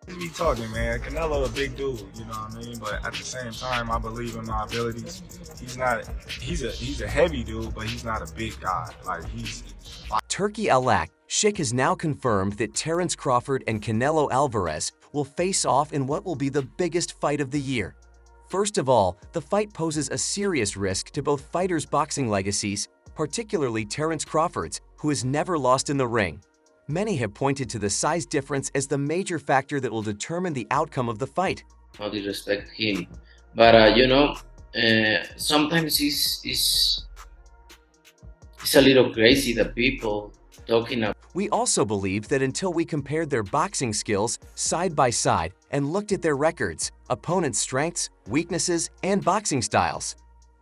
What be talking, man? Canelo a big dude, you know what I mean? But at the same time, I believe in my abilities. He's a heavy dude, but he's not a big guy. Like Turkey Alak Schick has now confirmed that Terence Crawford and Canelo Alvarez will face off in what will be the biggest fight of the year. First of all, the fight poses a serious risk to both fighters' boxing legacies, particularly Terence Crawford's, who has never lost in the ring. Many have pointed to the size difference as the major factor that will determine the outcome of the fight. No disrespect him, but sometimes it's a little crazy, the people talking about. We also believe that until we compared their boxing skills side by side and looked at their records, opponents' strengths, weaknesses, and boxing styles,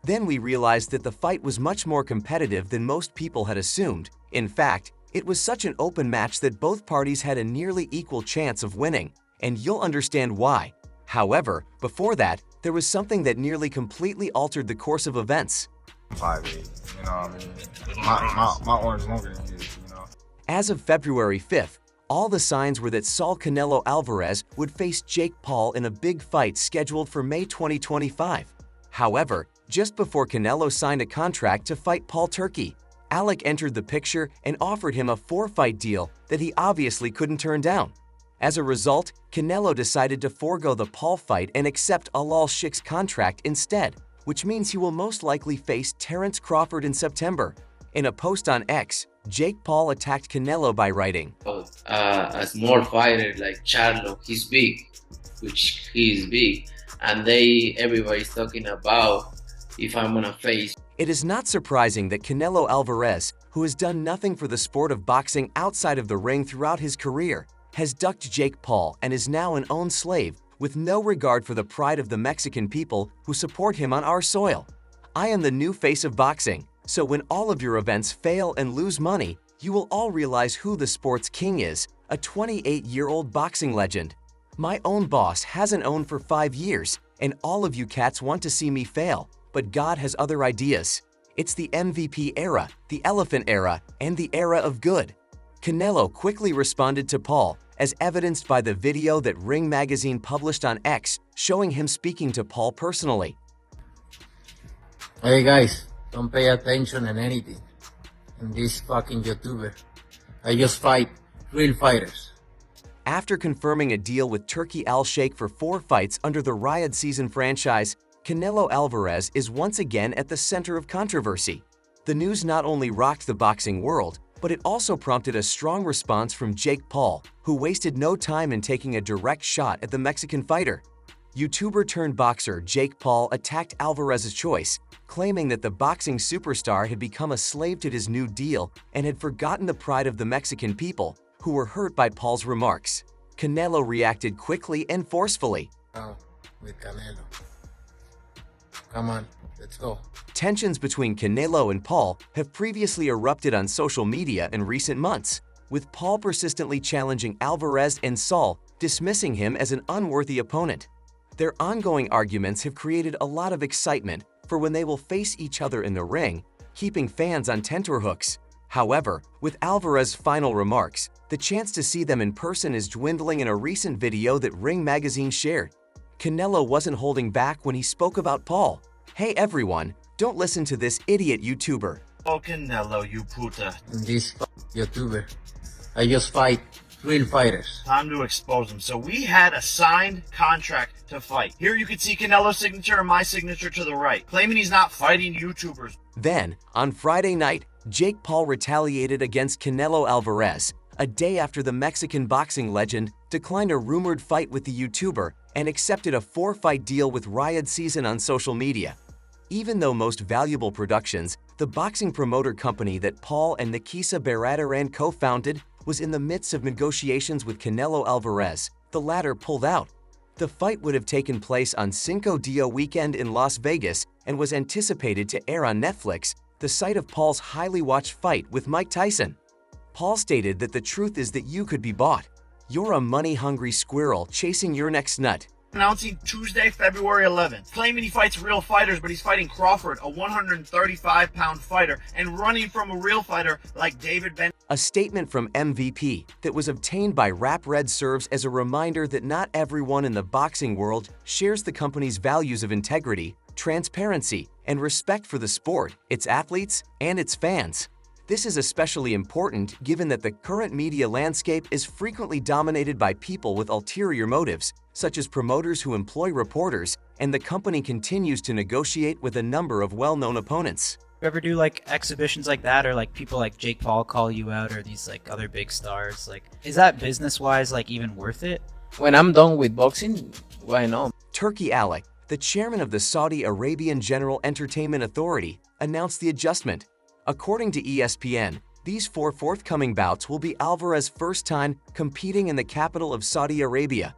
then we realized that the fight was much more competitive than most people had assumed. In fact, it was such an open match that both parties had a nearly equal chance of winning, and you'll understand why. However, before that, there was something that nearly completely altered the course of events. 5'8", you know what I mean? My arm's longer than his, you know. As of February 5th, all the signs were that Saul Canelo Alvarez would face Jake Paul in a big fight scheduled for May 2025. However, just before Canelo signed a contract to fight Paul Turkey, Alec entered the picture and offered him a 4-fight deal that he obviously couldn't turn down. As a result, Canelo decided to forego the Paul fight and accept Alal Schick's contract instead, which means he will most likely face Terence Crawford in September. In a post on X, Jake Paul attacked Canelo by writing, A small fighter like Charlo, he's big, which he is big, and everybody's talking about if I'm gonna face. It is not surprising that Canelo Alvarez, who has done nothing for the sport of boxing outside of the ring throughout his career, has ducked Jake Paul and is now an own slave with no regard for the pride of the Mexican people who support him on our soil. I am the new face of boxing, so when all of your events fail and lose money, you will all realize who the sport's king is, a 28-year-old boxing legend. My own boss hasn't owned for 5 years, and all of you cats want to see me fail, but God has other ideas. It's the MVP era, the elephant era, and the era of good. Canelo quickly responded to Paul, as evidenced by the video that Ring magazine published on X showing him speaking to Paul personally. Hey guys, don't pay attention in anything. In this fucking YouTuber. I just fight real fighters. After confirming a deal with Turkey Al Sheikh for 4 fights under the Riyadh Season franchise, Canelo Alvarez is once again at the center of controversy. The news not only rocked the boxing world, but it also prompted a strong response from Jake Paul, who wasted no time in taking a direct shot at the Mexican fighter. YouTuber-turned-boxer Jake Paul attacked Alvarez's choice, claiming that the boxing superstar had become a slave to his new deal and had forgotten the pride of the Mexican people, who were hurt by Paul's remarks. Canelo reacted quickly and forcefully. Now, with Canelo. Come on, let's go. Tensions between Canelo and Paul have previously erupted on social media in recent months, with Paul persistently challenging Alvarez and Saul, dismissing him as an unworthy opponent. Their ongoing arguments have created a lot of excitement for when they will face each other in the ring, keeping fans on tenterhooks. However, with Alvarez's final remarks, the chance to see them in person is dwindling in a recent video that Ring magazine shared. Canelo wasn't holding back when he spoke about Paul. Hey everyone, don't listen to this idiot YouTuber. Oh Canelo, you puta. In this YouTuber. I just fight real fighters. Time to expose him. So we had a signed contract to fight. Here you can see Canelo's signature and my signature to the right, claiming he's not fighting YouTubers. Then, on Friday night, Jake Paul retaliated against Canelo Alvarez, a day after the Mexican boxing legend declined a rumored fight with the YouTuber and accepted a 4-fight deal with Riyadh Season on social media. Even though Most Valuable Productions, the boxing promoter company that Paul and Nikisa Baradaran co-founded, was in the midst of negotiations with Canelo Alvarez, the latter pulled out. The fight would have taken place on Cinco Dio weekend in Las Vegas and was anticipated to air on Netflix, the site of Paul's highly watched fight with Mike Tyson. Paul stated that the truth is that you could be bought. You're a money-hungry squirrel chasing your next nut. Announcing Tuesday, February 11th, claiming he fights real fighters, but he's fighting Crawford, a 135-pound fighter, and running from a real fighter like David Ben. A statement from MVP that was obtained by Rap Red serves as a reminder that not everyone in the boxing world shares the company's values of integrity, transparency, and respect for the sport, its athletes, and its fans. This is especially important given that the current media landscape is frequently dominated by people with ulterior motives, such as promoters who employ reporters, and the company continues to negotiate with a number of well-known opponents. You ever do like exhibitions like that, or like people like Jake Paul call you out, or these like other big stars? Like, is that business-wise like even worth it? When I'm done with boxing, why not? Turki Alek, the chairman of the Saudi Arabian General Entertainment Authority, announced the adjustment. According to ESPN, these 4 forthcoming bouts will be Alvarez's first time competing in the capital of Saudi Arabia.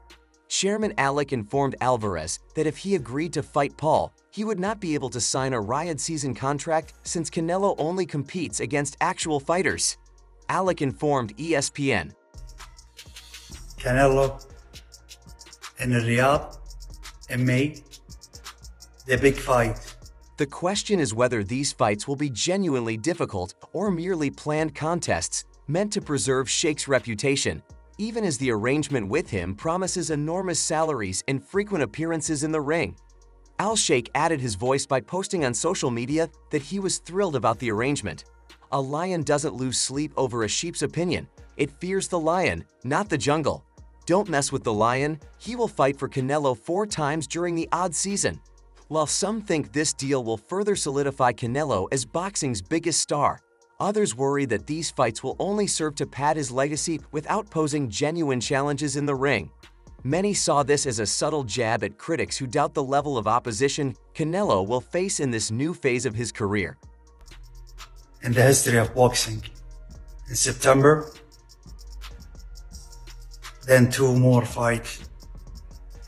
Chairman Alek informed Alvarez that if he agreed to fight Paul, he would not be able to sign a Riyadh season contract since Canelo only competes against actual fighters. Alek informed ESPN. Canelo in Riyadh in May, the big fight. The question is whether these fights will be genuinely difficult or merely planned contests meant to preserve Sheikh's reputation, even as the arrangement with him promises enormous salaries and frequent appearances in the ring. Al-Sheikh added his voice by posting on social media that he was thrilled about the arrangement. A lion doesn't lose sleep over a sheep's opinion. It fears the lion, not the jungle. Don't mess with the lion. He will fight for Canelo 4 times during the odd season. While some think this deal will further solidify Canelo as boxing's biggest star, others worry that these fights will only serve to pad his legacy without posing genuine challenges in the ring. Many saw this as a subtle jab at critics who doubt the level of opposition Canelo will face in this new phase of his career. In the history of boxing, in September, then 2 more fights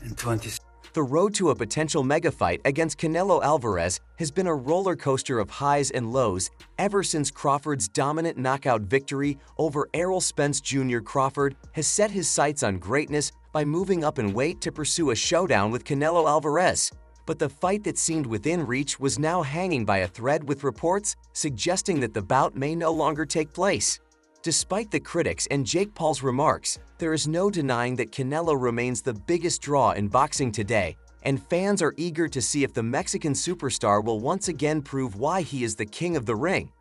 in 20. The road to a potential mega fight against Canelo Alvarez has been a roller coaster of highs and lows ever since Crawford's dominant knockout victory over Errol Spence Jr. Crawford has set his sights on greatness by moving up in weight to pursue a showdown with Canelo Alvarez. But the fight that seemed within reach was now hanging by a thread, with reports suggesting that the bout may no longer take place. Despite the critics and Jake Paul's remarks, there is no denying that Canelo remains the biggest draw in boxing today, and fans are eager to see if the Mexican superstar will once again prove why he is the king of the ring.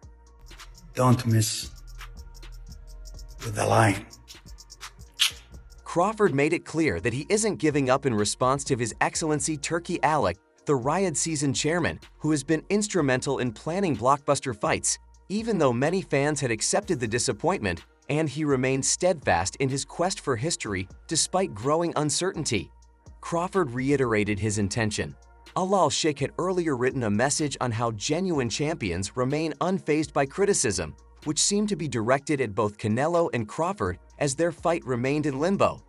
Don't miss with the lion. Crawford made it clear that he isn't giving up in response to His Excellency Turki Alek, the Riyadh season chairman, who has been instrumental in planning blockbuster fights, even though many fans had accepted the disappointment, and he remained steadfast in his quest for history despite growing uncertainty. Crawford reiterated his intention. Al-Sheikh had earlier written a message on how genuine champions remain unfazed by criticism, which seemed to be directed at both Canelo and Crawford as their fight remained in limbo.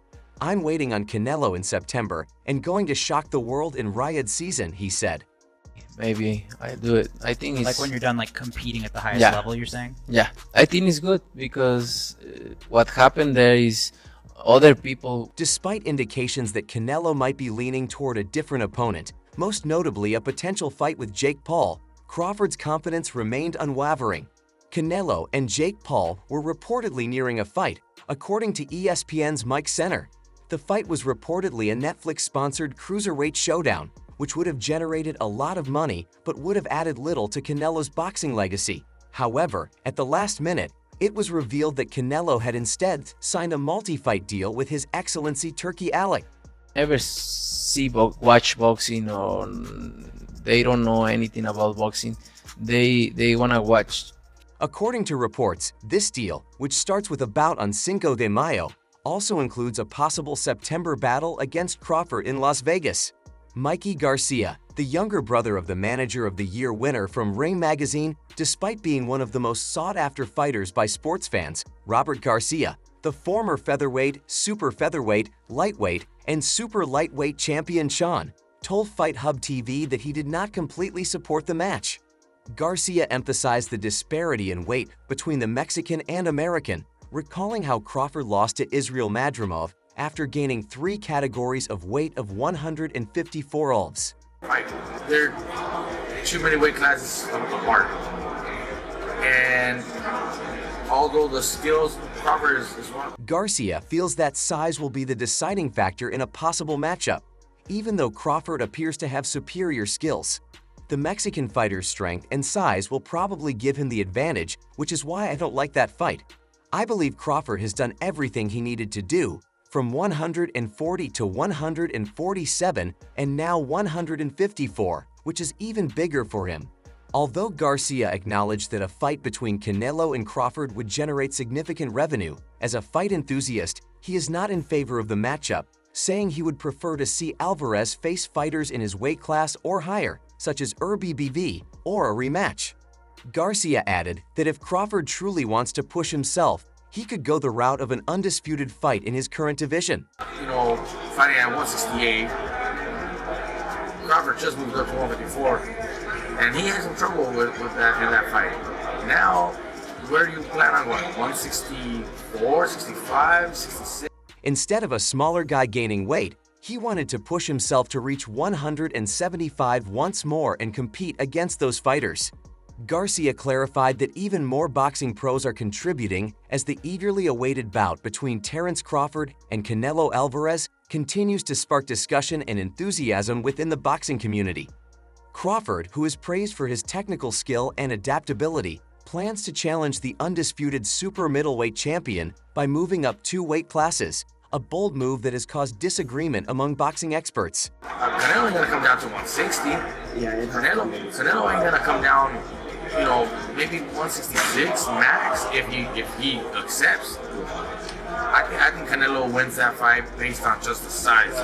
"I'm waiting on Canelo in September and going to shock the world in Riyadh season," he said. Maybe I do it. I think it's Like when you're done like competing at the highest Yeah. level, you're saying? yeah. I think it's good because what happened there is other people. Despite indications that Canelo might be leaning toward a different opponent, most notably a potential fight with Jake Paul, Crawford's confidence remained unwavering. Canelo and Jake Paul were reportedly nearing a fight, according to ESPN's Mike Senner. The fight was reportedly a Netflix-sponsored cruiserweight showdown, which would have generated a lot of money but would have added little to Canelo's boxing legacy. However, at the last minute, it was revealed that Canelo had instead signed a multi-fight deal with His Excellency Turki Alek. Never watch boxing, or they don't know anything about boxing. They wanna watch. According to reports, this deal, which starts with a bout on Cinco de Mayo, also includes a possible September battle against Crawford in Las Vegas. Mikey Garcia, the younger brother of the Manager of the Year winner from Ring magazine, despite being one of the most sought-after fighters by sports fans, Robert Garcia, the former featherweight, super featherweight, lightweight, and super lightweight champion Sean, told Fight Hub TV that he did not completely support the match. Garcia emphasized the disparity in weight between the Mexican and American, recalling how Crawford lost to Israel Madrimov after gaining 3 categories of weight of 154 ounces. Right. They're too many weight classes apart. And although the skills, Crawford is one. Garcia feels that size will be the deciding factor in a possible matchup, even though Crawford appears to have superior skills. The Mexican fighter's strength and size will probably give him the advantage, which is why I don't like that fight. I believe Crawford has done everything he needed to do, from 140 to 147 and now 154, which is even bigger for him. Although Garcia acknowledged that a fight between Canelo and Crawford would generate significant revenue, as a fight enthusiast, he is not in favor of the matchup, saying he would prefer to see Alvarez face fighters in his weight class or higher, such as BBV, or a rematch. Garcia added that if Crawford truly wants to push himself, he could go the route of an undisputed fight in his current division. You know, fighting at 168, Crawford just moved up to 154, and he had some trouble with that in that fight. Now, where do you plan on going? 164, 65, 66? Instead of a smaller guy gaining weight, he wanted to push himself to reach 175 once more and compete against those fighters. Garcia clarified that even more boxing pros are contributing as the eagerly awaited bout between Terence Crawford and Canelo Alvarez continues to spark discussion and enthusiasm within the boxing community. Crawford, who is praised for his technical skill and adaptability, plans to challenge the undisputed super middleweight champion by moving up 2 weight classes, a bold move that has caused disagreement among boxing experts. Canelo ain't gonna come down to 160. Canelo ain't gonna come down, you know, maybe 166 max if he accepts. I think Canelo wins that fight based on just the size.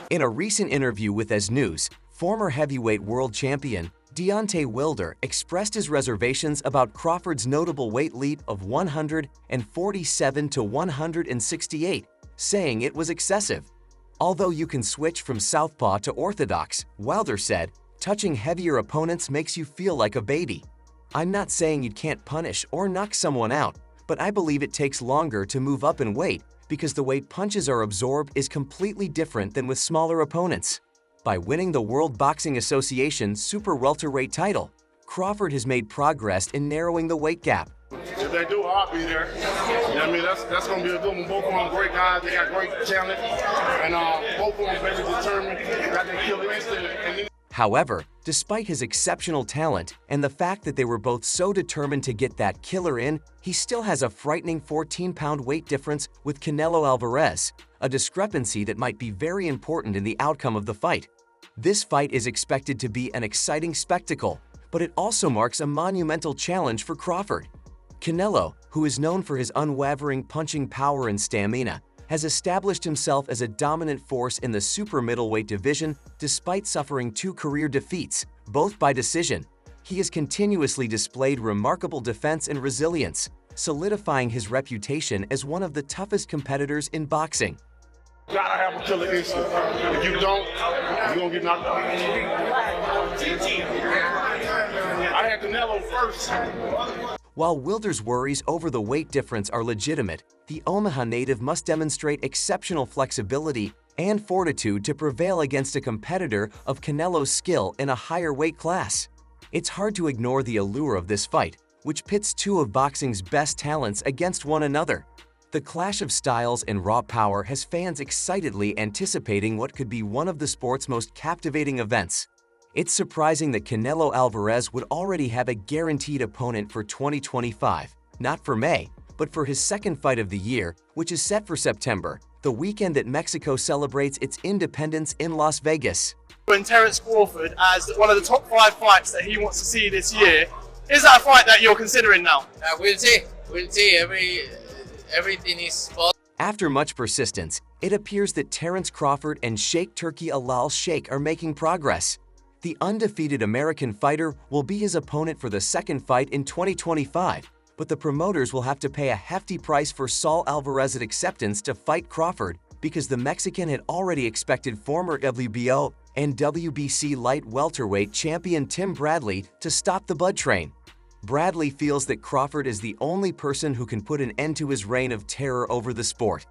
In a recent interview with As News, former heavyweight world champion Deontay Wilder expressed his reservations about Crawford's notable weight leap of 147 to 168, saying it was excessive. Although you can switch from southpaw to orthodox, Wilder said, touching heavier opponents makes you feel like a baby. I'm not saying you can't punish or knock someone out, but I believe it takes longer to move up in weight because the way punches are absorbed is completely different than with smaller opponents. By winning the World Boxing Association super welterweight title, Crawford has made progress in narrowing the weight gap. If they do, I'll be there. You know what I mean? That's going to be a good one. Both of them great guys. They got great talent. And both of them very determined. Got their killer instinct. However, despite his exceptional talent and the fact that they were both so determined to get that killer in, he still has a frightening 14-pound weight difference with Canelo Alvarez, a discrepancy that might be very important in the outcome of the fight. This fight is expected to be an exciting spectacle, but it also marks a monumental challenge for Crawford. Canelo, who is known for his unwavering punching power and stamina, has established himself as a dominant force in the super middleweight division despite suffering 2 career defeats, both by decision. He has continuously displayed remarkable defense and resilience, solidifying his reputation as one of the toughest competitors in boxing. You gotta have a killer instinct. If you don't, you're gonna get knocked out. I had Canelo first. While Wilder's worries over the weight difference are legitimate, the Omaha native must demonstrate exceptional flexibility and fortitude to prevail against a competitor of Canelo's skill in a higher weight class. It's hard to ignore the allure of this fight, which pits 2 of boxing's best talents against one another. The clash of styles and raw power has fans excitedly anticipating what could be one of the sport's most captivating events. It's surprising that Canelo Alvarez would already have a guaranteed opponent for 2025, not for May, but for his second fight of the year, which is set for September, the weekend that Mexico celebrates its independence in Las Vegas. And Terence Crawford as one of the top 5 fights that he wants to see this year. Is that a fight that you're considering now? We'll see. Everything is possible. After much persistence, it appears that Terence Crawford and Sheikh Turki Alal Sheikh are making progress. The undefeated American fighter will be his opponent for the second fight in 2025, but the promoters will have to pay a hefty price for Saul Alvarez's acceptance to fight Crawford because the Mexican had already expected former WBO and WBC light welterweight champion Tim Bradley to stop the blood train. Bradley feels that Crawford is the only person who can put an end to his reign of terror over the sport.